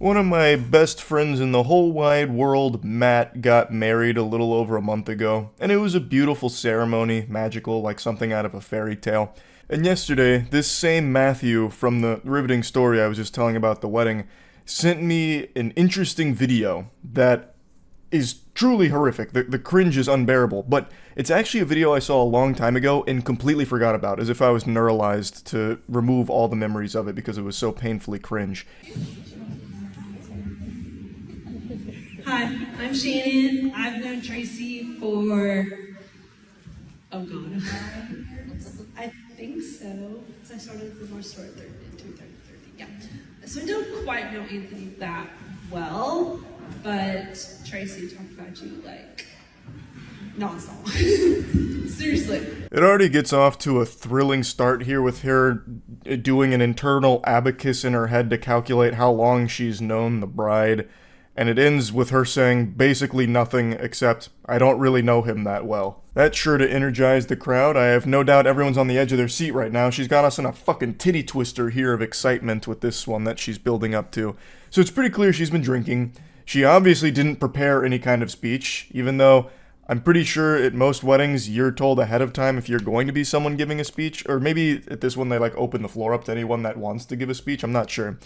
One of my best friends in the whole wide world, Matt, got married a little over a month ago, and it was a beautiful ceremony, magical, like something out of a fairy tale. And yesterday, this same Matthew from the riveting story I was just telling about the wedding sent me an interesting video that is truly horrific. The cringe is unbearable, but it's actually a video I saw a long time ago and completely forgot about, as if I was neuralized to remove all the memories of it because it was so painfully cringe. Hi, I'm Shannon. I've known Tracy for, oh god, I think so. So I started the North Store at 2:30, yeah. So I don't quite know Anthony that well, but Tracy talked about you like nonstop. Seriously. It already gets off to a thrilling start here with her doing an internal abacus in her head to calculate how long she's known the bride. And it ends with her saying basically nothing except, I don't really know him that well. That's sure to energize the crowd. I have no doubt everyone's on the edge of their seat right now. She's got us in a fucking titty twister here of excitement with this one that she's building up to. So it's pretty clear she's been drinking. She obviously didn't prepare any kind of speech, even though I'm pretty sure at most weddings you're told ahead of time if you're going to be someone giving a speech, or maybe at this one they like open the floor up to anyone that wants to give a speech, I'm not sure.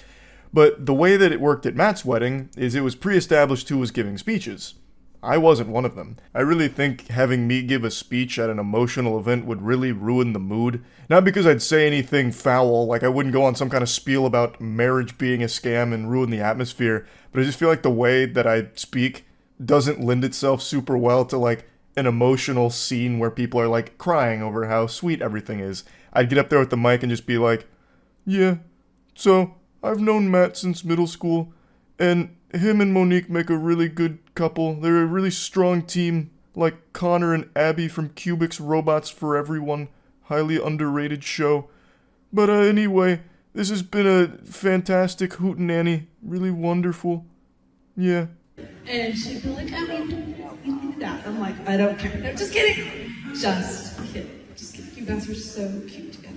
But the way that it worked at Matt's wedding is it was pre-established who was giving speeches. I wasn't one of them. I really think having me give a speech at an emotional event would really ruin the mood. Not because I'd say anything foul, like I wouldn't go on some kind of spiel about marriage being a scam and ruin the atmosphere, but I just feel like the way that I speak doesn't lend itself super well to like an emotional scene where people are like crying over how sweet everything is. I'd get up there with the mic and just be like, yeah, so I've known Matt since middle school, and him and Monique make a really good couple. They're a really strong team, like Connor and Abby from Cubics Robots for Everyone. Highly underrated show. But anyway, this has been a fantastic hootenanny. Really wonderful. Yeah. And she'd be like, I mean, you do that. I'm like, I don't care. No, just kidding. Just kidding. Just kidding. You guys are so cute together.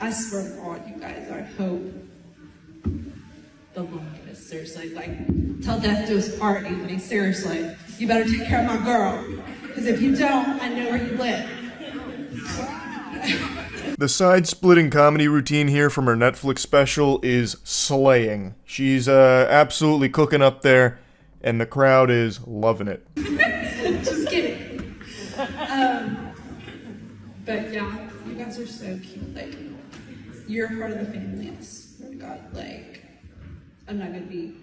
I swear to God, you guys, I hope the longest, seriously. Like, till death do us part, Anthony, seriously. You better take care of my girl. Because if you don't, I know where you live. The side-splitting comedy routine here from her Netflix special is slaying. She's absolutely cooking up there, and the crowd is loving it. Just kidding. But yeah, you guys are so cute. Like, you're part of the family. I swear to God, like, I'm not gonna be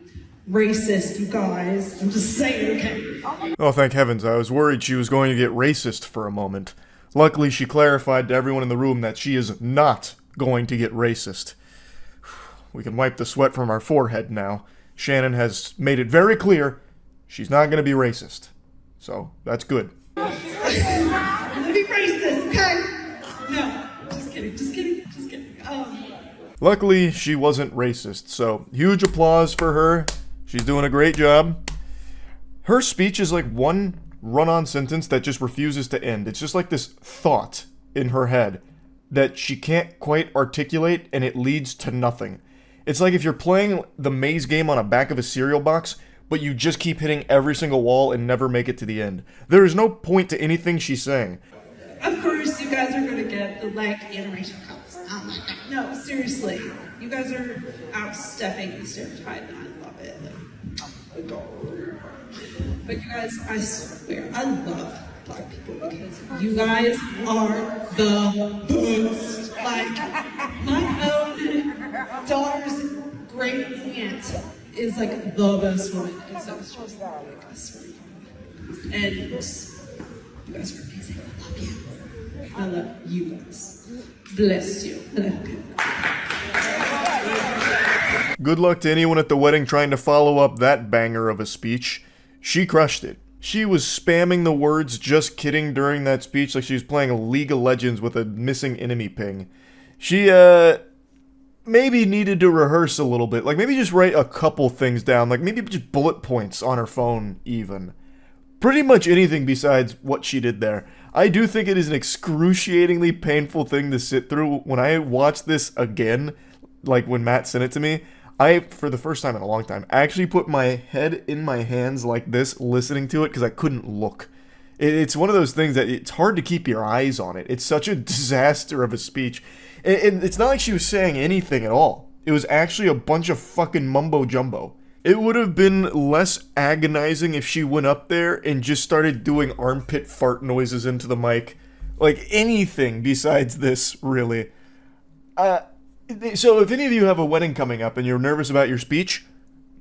racist, you guys. I'm just saying, okay? Oh, thank heavens, I was worried she was going to get racist for a moment. Luckily, she clarified to everyone in the room that she is not going to get racist. We can wipe the sweat from our forehead now. Shannon has made it very clear she's not going to be racist. So, that's good. I'm gonna be racist, okay? No, just kidding, just kidding, just kidding. Luckily, she wasn't racist, so huge applause for her. She's doing a great job. Her speech is like one run-on sentence that just refuses to end. It's just like this thought in her head that she can't quite articulate, and it leads to nothing. It's like if you're playing the maze game on a back of a cereal box, but you just keep hitting every single wall and never make it to the end. There is no point to anything she's saying. Of course, you guys are gonna get the like interracial couples. No, seriously, you guys are outstepping the stereotype, and I love it. But you guys, I swear, I love Black people because you guys are the best. Like, my own daughter's great aunt is like the best woman. And so it's just like, I swear to God. And you guys are amazing. I love you. I love you guys. Bless you. Good luck to anyone at the wedding trying to follow up that banger of a speech. She crushed it. She was spamming the words "just kidding" during that speech like she was playing League of Legends with a missing enemy ping. She, maybe needed to rehearse a little bit. Like, maybe just write a couple things down. Like, maybe just bullet points on her phone, even. Pretty much anything besides what she did there. I do think it is an excruciatingly painful thing to sit through. When I watch this again, like when Matt sent it to me, I, for the first time in a long time, actually put my head in my hands like this, listening to it, because I couldn't look. It's one of those things that it's hard to keep your eyes on it. It's such a disaster of a speech. And it's not like she was saying anything at all. It was actually a bunch of fucking mumbo jumbo. It would have been less agonizing if she went up there and just started doing armpit fart noises into the mic. Like anything besides this, really. So if any of you have a wedding coming up and you're nervous about your speech,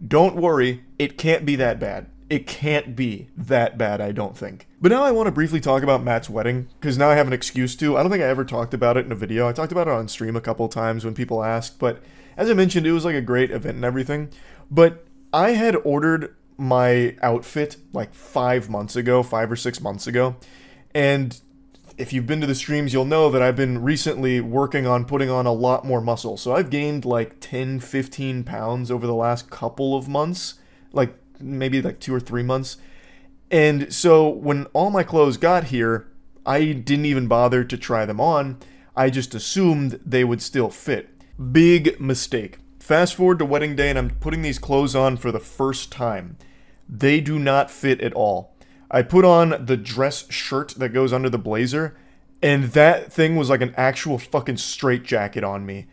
don't worry, it can't be that bad. It can't be that bad, I don't think. But now I want to briefly talk about Matt's wedding, because now I have an excuse to. I don't think I ever talked about it in a video. I talked about it on stream a couple times when people asked, but as I mentioned, it was like a great event and everything. But I had ordered my outfit like 5 or 6 months ago, and if you've been to the streams, you'll know that I've been recently working on putting on a lot more muscle. So I've gained like 10, 15 pounds over the last couple of months, like maybe like 2 or 3 months. And so when all my clothes got here, I didn't even bother to try them on. I just assumed they would still fit. Big mistake. Fast forward to wedding day and I'm putting these clothes on for the first time. They do not fit at all. I put on the dress shirt that goes under the blazer, and that thing was like an actual fucking straitjacket on me.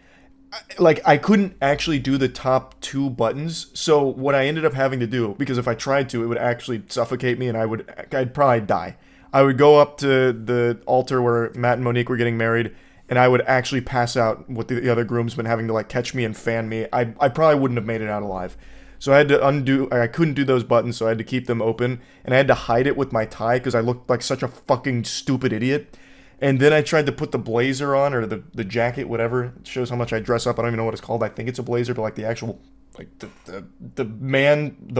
I couldn't actually do the top 2 buttons, so what I ended up having to do, because if I tried to, it would actually suffocate me and I'd probably die. I would go up to the altar where Matt and Monique were getting married, and I would actually pass out with the other groomsmen having to like catch me and fan me. I probably wouldn't have made it out alive. So I had to I couldn't do those buttons, so I had to keep them open, and I had to hide it with my tie because I looked like such a fucking stupid idiot. And then I tried to put the blazer on, or the jacket, whatever. It shows how much I dress up. I don't even know what it's called. I think it's a blazer, but like the actual, like the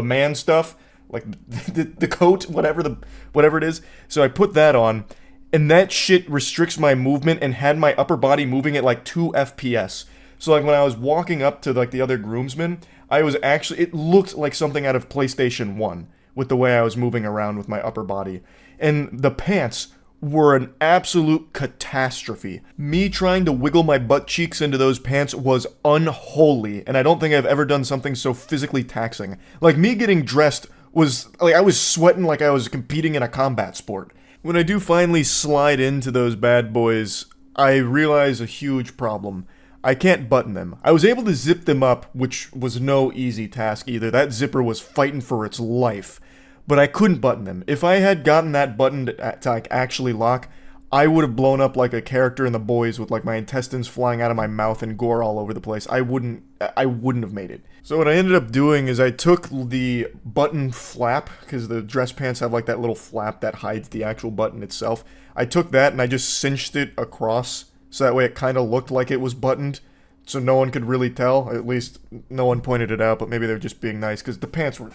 man stuff, like the coat, whatever it is. So I put that on, and that shit restricts my movement and had my upper body moving at like 2 FPS. So like when I was walking up to like the other groomsmen, it looked like something out of PlayStation 1 with the way I was moving around with my upper body. And the pants were an absolute catastrophe. Me trying to wiggle my butt cheeks into those pants was unholy, and I don't think I've ever done something so physically taxing. Like, me getting dressed was, like, I was sweating like I was competing in a combat sport. When I do finally slide into those bad boys, I realize a huge problem. I can't button them. I was able to zip them up, which was no easy task either. That zipper was fighting for its life. But I couldn't button them. If I had gotten that button to like, actually lock, I would have blown up like a character in The Boys with like my intestines flying out of my mouth and gore all over the place. I wouldn't have made it. So what I ended up doing is I took the button flap, because the dress pants have like that little flap that hides the actual button itself. I took that and I just cinched it across, so that way it kind of looked like it was buttoned, so no one could really tell. At least no one pointed it out, but maybe they were just being nice, because the pants were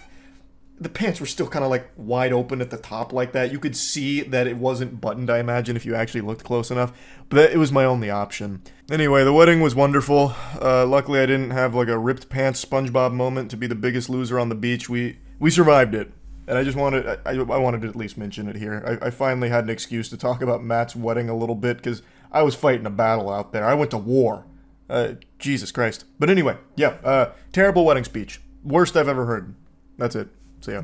still kind of like wide open at the top like that. You could see that it wasn't buttoned, I imagine, if you actually looked close enough. But it was my only option. Anyway, the wedding was wonderful. Luckily, I didn't have like a ripped pants SpongeBob moment to be the biggest loser on the beach. We survived it. And I just wanted, I wanted to at least mention it here. I finally had an excuse to talk about Matt's wedding a little bit, because I was fighting a battle out there. I went to war. Jesus Christ. But anyway, yeah, terrible wedding speech. Worst I've ever heard. That's it. See ya.